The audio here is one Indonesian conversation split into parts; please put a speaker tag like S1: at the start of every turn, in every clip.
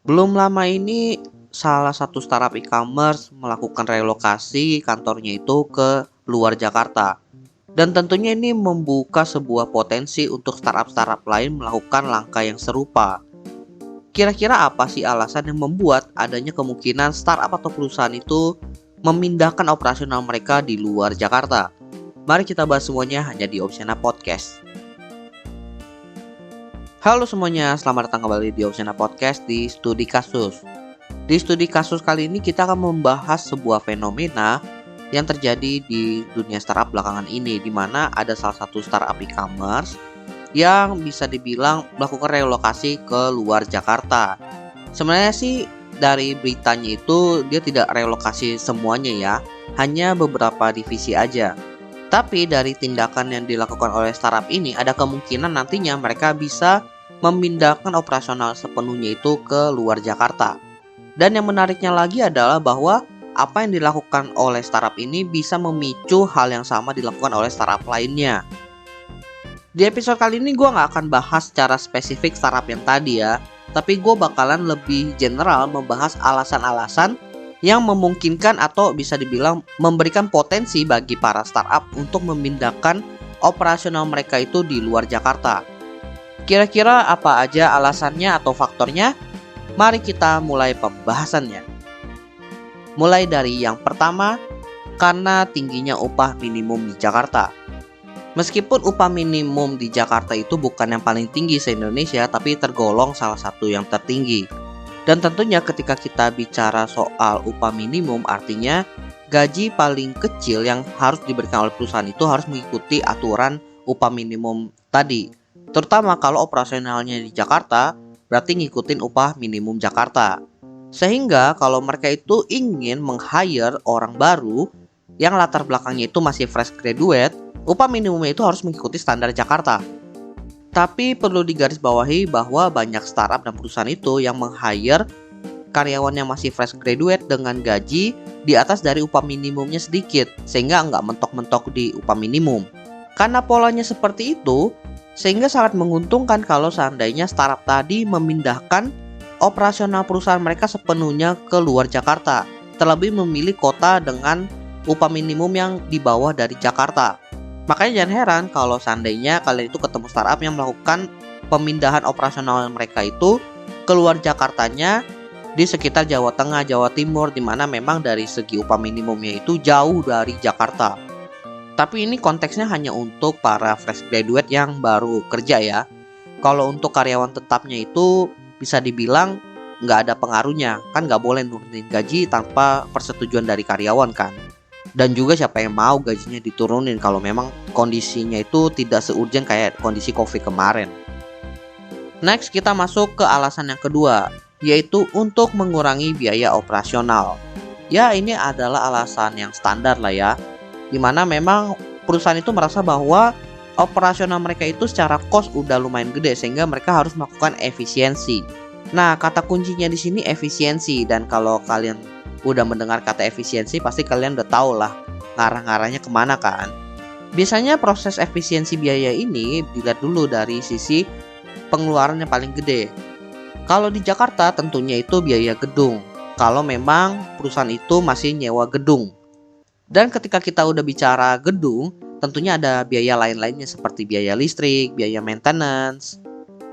S1: Belum lama ini salah satu startup e-commerce melakukan relokasi kantornya itu ke luar Jakarta. Dan tentunya ini membuka sebuah potensi untuk startup-startup lain melakukan langkah yang serupa. Kira-kira apa sih alasan yang membuat adanya kemungkinan startup atau perusahaan itu memindahkan operasional mereka di luar Jakarta? Mari kita bahas semuanya hanya di Opsiana Podcast. Halo semuanya, selamat datang kembali di Opsiana Podcast di Studi Kasus. Di studi kasus kali ini kita akan membahas sebuah fenomena yang terjadi di dunia startup belakangan ini, di mana ada salah satu startup e-commerce yang bisa dibilang melakukan relokasi ke luar Jakarta. Sebenarnya sih dari beritanya itu dia tidak relokasi semuanya ya, hanya beberapa divisi aja. Tapi dari tindakan yang dilakukan oleh startup ini ada kemungkinan nantinya mereka bisa memindahkan operasional sepenuhnya itu ke luar Jakarta. Dan yang menariknya lagi adalah bahwa apa yang dilakukan oleh startup ini bisa memicu hal yang sama dilakukan oleh startup lainnya. Di episode kali ini gue gak akan bahas secara spesifik startup yang tadi ya, tapi gue bakalan lebih general membahas alasan-alasan yang memungkinkan atau bisa dibilang memberikan potensi bagi para startup untuk memindahkan operasional mereka itu di luar Jakarta. Kira-kira apa aja alasannya atau faktornya? Mari kita mulai pembahasannya. Mulai dari yang pertama, karena tingginya upah minimum di Jakarta. Meskipun upah minimum di Jakarta itu bukan yang paling tinggi se-Indonesia, tapi tergolong salah satu yang tertinggi. Dan tentunya ketika kita bicara soal upah minimum, artinya gaji paling kecil yang harus diberikan oleh perusahaan itu harus mengikuti aturan upah minimum tadi. Terutama kalau operasionalnya di Jakarta, berarti ngikutin upah minimum Jakarta. Sehingga kalau mereka itu ingin meng-hire orang baru yang latar belakangnya itu masih fresh graduate, upah minimumnya itu harus mengikuti standar Jakarta. Tapi perlu digarisbawahi bahwa banyak startup dan perusahaan itu yang meng-hire karyawan yang masih fresh graduate dengan gaji di atas dari upah minimumnya sedikit, sehingga nggak mentok-mentok di upah minimum. Karena polanya seperti itu, sehingga sangat menguntungkan kalau seandainya startup tadi memindahkan operasional perusahaan mereka sepenuhnya ke luar Jakarta, terlebih memilih kota dengan upah minimum yang di bawah dari Jakarta. Makanya jangan heran kalau seandainya kalian itu ketemu startup yang melakukan pemindahan operasional mereka itu keluar Jakartanya di sekitar Jawa Tengah, Jawa Timur, di mana memang dari segi upah minimumnya itu jauh dari Jakarta. Tapi ini konteksnya hanya untuk para fresh graduate yang baru kerja ya. Kalau untuk karyawan tetapnya itu bisa dibilang nggak ada pengaruhnya, kan nggak boleh nurunin gaji tanpa persetujuan dari karyawan kan. Dan juga siapa yang mau gajinya diturunin kalau memang kondisinya itu tidak se-urgent kayak kondisi COVID kemarin. Next kita masuk ke alasan yang kedua, yaitu untuk mengurangi biaya operasional. Ya ini adalah alasan yang standar lah ya, dimana memang perusahaan itu merasa bahwa operasional mereka itu secara cost udah lumayan gede sehingga mereka harus melakukan efisiensi. Nah kata kuncinya di sini efisiensi, dan kalau kalian udah mendengar kata efisiensi pasti kalian udah tahu lah ngarah-ngarahnya kemana kan. Biasanya proses efisiensi biaya ini dilihat dulu dari sisi pengeluaran yang paling gede. Kalau di Jakarta tentunya itu biaya gedung, kalau memang perusahaan itu masih nyewa gedung. Dan ketika kita udah bicara gedung, tentunya ada biaya lain-lainnya seperti biaya listrik, biaya maintenance,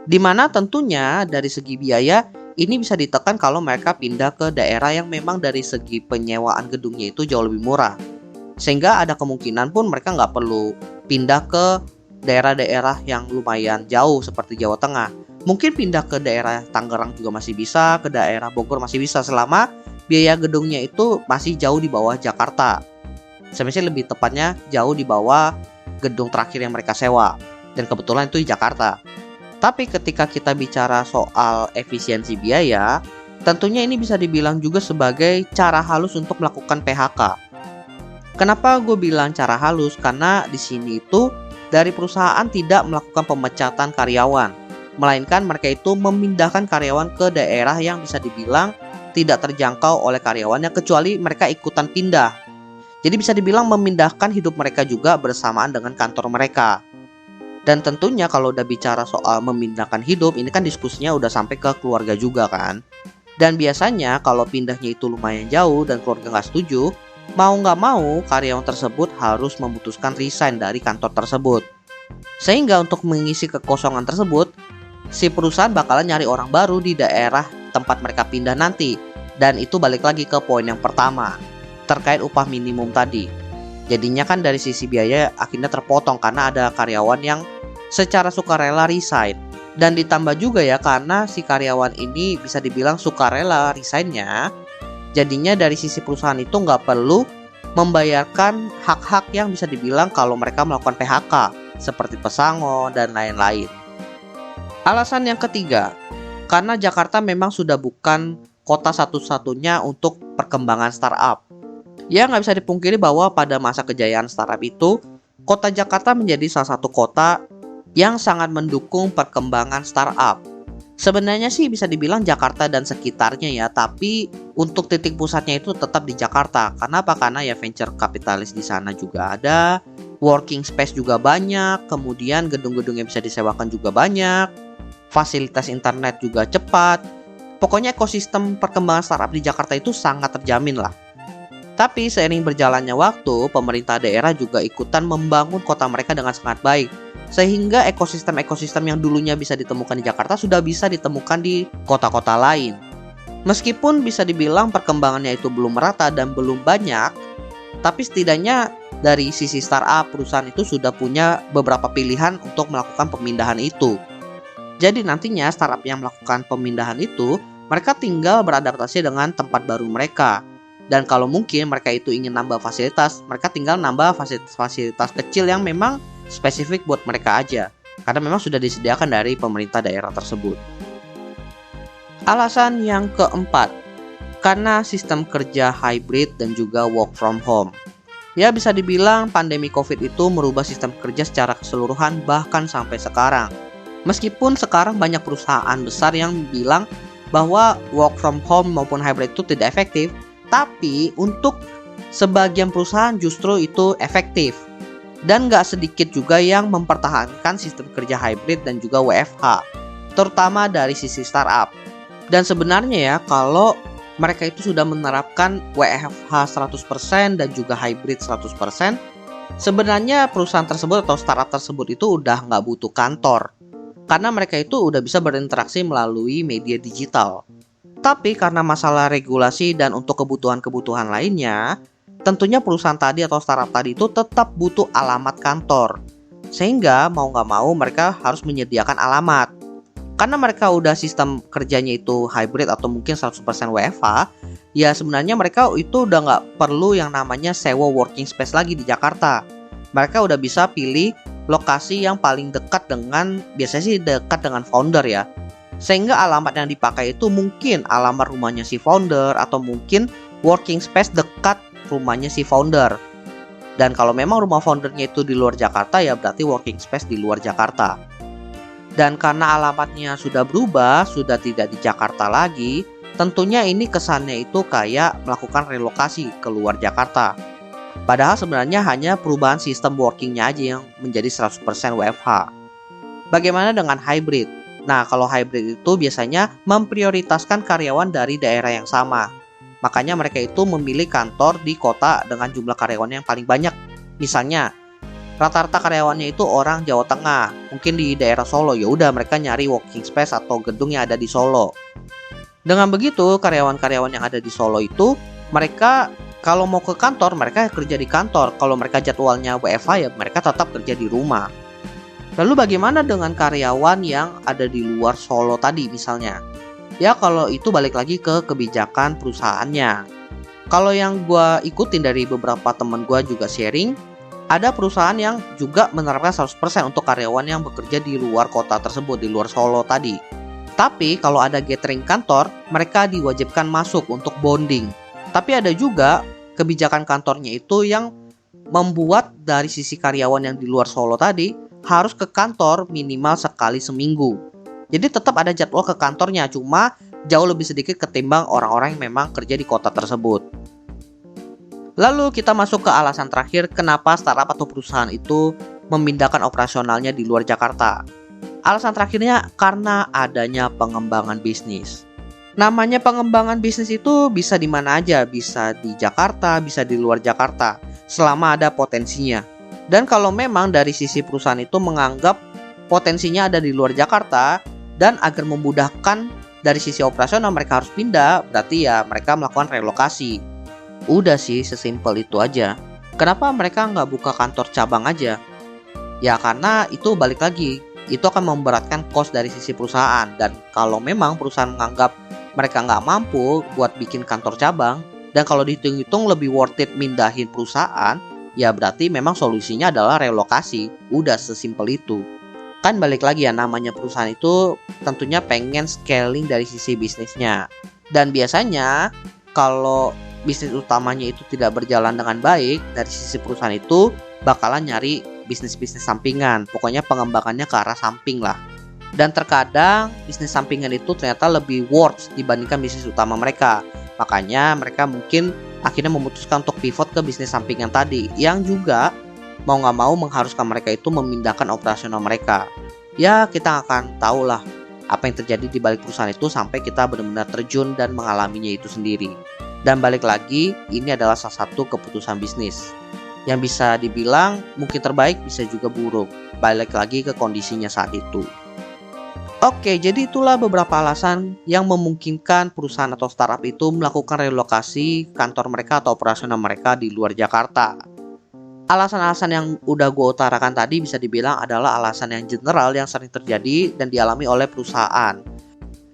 S1: dimana tentunya dari segi biaya ini bisa ditekan kalau mereka pindah ke daerah yang memang dari segi penyewaan gedungnya itu jauh lebih murah. Sehingga ada kemungkinan pun mereka nggak perlu pindah ke daerah-daerah yang lumayan jauh seperti Jawa Tengah. Mungkin pindah ke daerah Tangerang juga masih bisa, ke daerah Bogor masih bisa selama biaya gedungnya itu masih jauh di bawah Jakarta. Sebenarnya lebih tepatnya jauh di bawah gedung terakhir yang mereka sewa. Dan kebetulan itu di Jakarta. Tapi ketika kita bicara soal efisiensi biaya, tentunya ini bisa dibilang juga sebagai cara halus untuk melakukan PHK. Kenapa gue bilang cara halus? Karena di sini itu dari perusahaan tidak melakukan pemecatan karyawan, melainkan mereka itu memindahkan karyawan ke daerah yang bisa dibilang tidak terjangkau oleh karyawannya kecuali mereka ikutan pindah. Jadi bisa dibilang memindahkan hidup mereka juga bersamaan dengan kantor mereka. Dan tentunya kalau udah bicara soal memindahkan hidup, ini kan diskusinya udah sampai ke keluarga juga kan. Dan biasanya kalau pindahnya itu lumayan jauh dan keluarga nggak setuju, mau nggak mau karyawan tersebut harus memutuskan resign dari kantor tersebut. Sehingga untuk mengisi kekosongan tersebut, si perusahaan bakalan nyari orang baru di daerah tempat mereka pindah nanti. Dan itu balik lagi ke poin yang pertama, terkait upah minimum tadi. Jadinya kan dari sisi biaya akhirnya terpotong karena ada karyawan yang secara sukarela resign. Dan ditambah juga ya karena si karyawan ini bisa dibilang sukarela resignnya, jadinya dari sisi perusahaan itu nggak perlu membayarkan hak-hak yang bisa dibilang kalau mereka melakukan PHK seperti pesangon dan lain-lain. Alasan yang ketiga, karena Jakarta memang sudah bukan kota satu-satunya untuk perkembangan startup. Ya nggak bisa dipungkiri bahwa pada masa kejayaan startup itu, kota Jakarta menjadi salah satu kota yang sangat mendukung perkembangan startup. Sebenarnya sih bisa dibilang Jakarta dan sekitarnya ya, tapi untuk titik pusatnya itu tetap di Jakarta. Karena apa? Karena ya venture kapitalis di sana juga ada, working space juga banyak, kemudian gedung-gedung yang bisa disewakan juga banyak, fasilitas internet juga cepat. Pokoknya ekosistem perkembangan startup di Jakarta itu sangat terjamin lah. Tapi seiring berjalannya waktu, pemerintah daerah juga ikutan membangun kota mereka dengan sangat baik. Sehingga ekosistem-ekosistem yang dulunya bisa ditemukan di Jakarta sudah bisa ditemukan di kota-kota lain. Meskipun bisa dibilang perkembangannya itu belum merata dan belum banyak, tapi setidaknya dari sisi startup, perusahaan itu sudah punya beberapa pilihan untuk melakukan pemindahan itu. Jadi nantinya startup yang melakukan pemindahan itu, mereka tinggal beradaptasi dengan tempat baru mereka. Dan kalau mungkin mereka itu ingin nambah fasilitas, mereka tinggal nambah fasilitas kecil yang memang spesifik buat mereka aja, karena memang sudah disediakan dari pemerintah daerah tersebut. Alasan yang keempat, karena sistem kerja hybrid dan juga work from home. Ya bisa dibilang pandemi COVID itu merubah sistem kerja secara keseluruhan bahkan sampai sekarang. Meskipun sekarang banyak perusahaan besar yang bilang bahwa work from home maupun hybrid itu tidak efektif, tapi untuk sebagian perusahaan justru itu efektif. Dan gak sedikit juga yang mempertahankan sistem kerja hybrid dan juga WFH, terutama dari sisi startup. Dan sebenarnya ya kalau mereka itu sudah menerapkan WFH 100% dan juga hybrid 100%, sebenarnya perusahaan tersebut atau startup tersebut itu udah gak butuh kantor, karena mereka itu udah bisa berinteraksi melalui media digital. Tapi karena masalah regulasi dan untuk kebutuhan-kebutuhan lainnya, tentunya perusahaan tadi atau startup tadi itu tetap butuh alamat kantor. Sehingga mau nggak mau mereka harus menyediakan alamat. Karena mereka udah sistem kerjanya itu hybrid atau mungkin 100% WFH, ya sebenarnya mereka itu udah nggak perlu yang namanya sewa working space lagi di Jakarta. Mereka udah bisa pilih lokasi yang paling dekat dengan, biasanya sih dekat dengan founder ya. Sehingga alamat yang dipakai itu mungkin alamat rumahnya si founder atau mungkin working space dekat rumahnya si founder. Dan kalau memang rumah foundernya itu di luar Jakarta, ya berarti working space di luar Jakarta. Dan karena alamatnya sudah berubah, sudah tidak di Jakarta lagi, tentunya ini kesannya itu kayak melakukan relokasi ke luar Jakarta. Padahal sebenarnya hanya perubahan sistem workingnya aja yang menjadi 100% WFH. Bagaimana dengan hybrid? Nah, kalau hybrid itu biasanya memprioritaskan karyawan dari daerah yang sama. Makanya mereka itu memilih kantor di kota dengan jumlah karyawan yang paling banyak. Misalnya, rata-rata karyawannya itu orang Jawa Tengah, mungkin di daerah Solo, ya udah mereka nyari working space atau gedung yang ada di Solo. Dengan begitu, karyawan-karyawan yang ada di Solo itu, mereka kalau mau ke kantor, mereka kerja di kantor. Kalau mereka jadwalnya WFH, ya mereka tetap kerja di rumah. Lalu bagaimana dengan karyawan yang ada di luar Solo tadi misalnya? Ya kalau itu balik lagi ke kebijakan perusahaannya. Kalau yang gue ikutin dari beberapa teman gue juga sharing, ada perusahaan yang juga menerapkan 100% untuk karyawan yang bekerja di luar kota tersebut, di luar Solo tadi. Tapi kalau ada gathering kantor, mereka diwajibkan masuk untuk bonding. Tapi ada juga kebijakan kantornya itu yang membuat dari sisi karyawan yang di luar Solo tadi harus ke kantor minimal sekali seminggu. Jadi tetap ada jadwal ke kantornya, cuma jauh lebih sedikit ketimbang orang-orang yang memang kerja di kota tersebut. Lalu kita masuk ke alasan terakhir kenapa startup atau perusahaan itu memindahkan operasionalnya di luar Jakarta. Alasan terakhirnya karena adanya pengembangan bisnis. Namanya pengembangan bisnis itu bisa di mana aja, bisa di Jakarta, bisa di luar Jakarta, selama ada potensinya. Dan kalau memang dari sisi perusahaan itu menganggap potensinya ada di luar Jakarta, dan agar memudahkan dari sisi operasional mereka harus pindah, berarti ya mereka melakukan relokasi. Udah sih, sesimpel itu aja. Kenapa mereka nggak buka kantor cabang aja? Ya karena itu balik lagi, itu akan memberatkan cost dari sisi perusahaan. Dan kalau memang perusahaan menganggap mereka nggak mampu buat bikin kantor cabang, dan kalau dihitung-hitung lebih worth it mindahin perusahaan, ya berarti memang solusinya adalah relokasi. Udah sesimpel itu. Kan balik lagi ya, namanya perusahaan itu tentunya pengen scaling dari sisi bisnisnya. Dan biasanya kalau bisnis utamanya itu tidak berjalan dengan baik, dari sisi perusahaan itu bakalan nyari bisnis-bisnis sampingan. Pokoknya pengembangannya ke arah samping lah. Dan terkadang bisnis sampingan itu ternyata lebih worth dibandingkan bisnis utama mereka. Makanya mereka mungkin akhirnya memutuskan untuk pivot ke bisnis sampingan tadi, yang juga mau nggak mau mengharuskan mereka itu memindahkan operasional mereka. Ya kita akan tahu lah apa yang terjadi di balik perusahaan itu sampai kita benar-benar terjun dan mengalaminya itu sendiri. Dan balik lagi, ini adalah salah satu keputusan bisnis yang bisa dibilang mungkin terbaik, bisa juga buruk. Balik lagi ke kondisinya saat itu. Oke, jadi itulah beberapa alasan yang memungkinkan perusahaan atau startup itu melakukan relokasi kantor mereka atau operasional mereka di luar Jakarta. Alasan-alasan yang udah gue utarakan tadi bisa dibilang adalah alasan yang general yang sering terjadi dan dialami oleh perusahaan.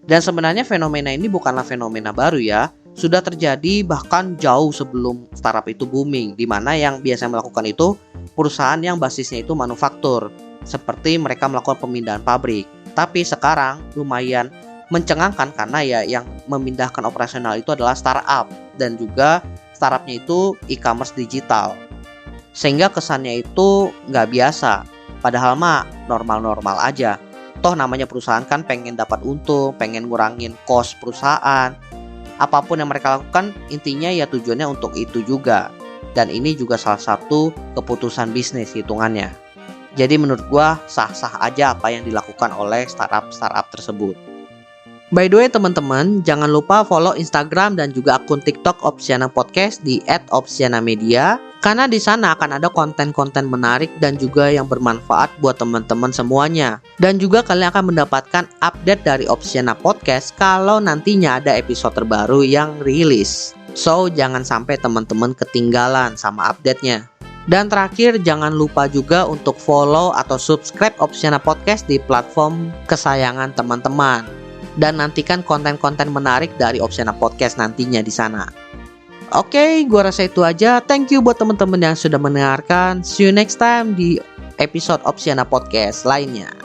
S1: Dan sebenarnya fenomena ini bukanlah fenomena baru ya, sudah terjadi bahkan jauh sebelum startup itu booming, di mana yang biasa melakukan itu perusahaan yang basisnya itu manufaktur, seperti mereka melakukan pemindahan pabrik. Tapi sekarang lumayan mencengangkan karena ya yang memindahkan operasional itu adalah startup, dan juga startupnya itu e-commerce digital. Sehingga kesannya itu nggak biasa, padahal mah normal-normal aja. Toh namanya perusahaan kan pengen dapat untung, pengen ngurangin cost perusahaan. Apapun yang mereka lakukan intinya ya tujuannya untuk itu juga. Dan ini juga salah satu keputusan bisnis hitungannya. Jadi menurut gua sah-sah aja apa yang dilakukan oleh startup tersebut. By the way teman-teman, jangan lupa follow Instagram dan juga akun TikTok Opsiana Podcast di @opsianamedia, karena di sana akan ada konten-konten menarik dan juga yang bermanfaat buat teman-teman semuanya. Dan juga kalian akan mendapatkan update dari Opsiana Podcast kalau nantinya ada episode terbaru yang rilis. So, jangan sampai teman-teman ketinggalan sama update-nya. Dan terakhir, jangan lupa juga untuk follow atau subscribe Opsiana Podcast di platform kesayangan teman-teman. Dan nantikan konten-konten menarik dari Opsiana Podcast nantinya di sana. Oke, gua rasa itu aja. Thank you buat teman-teman yang sudah mendengarkan. See you next time di episode Opsiana Podcast lainnya.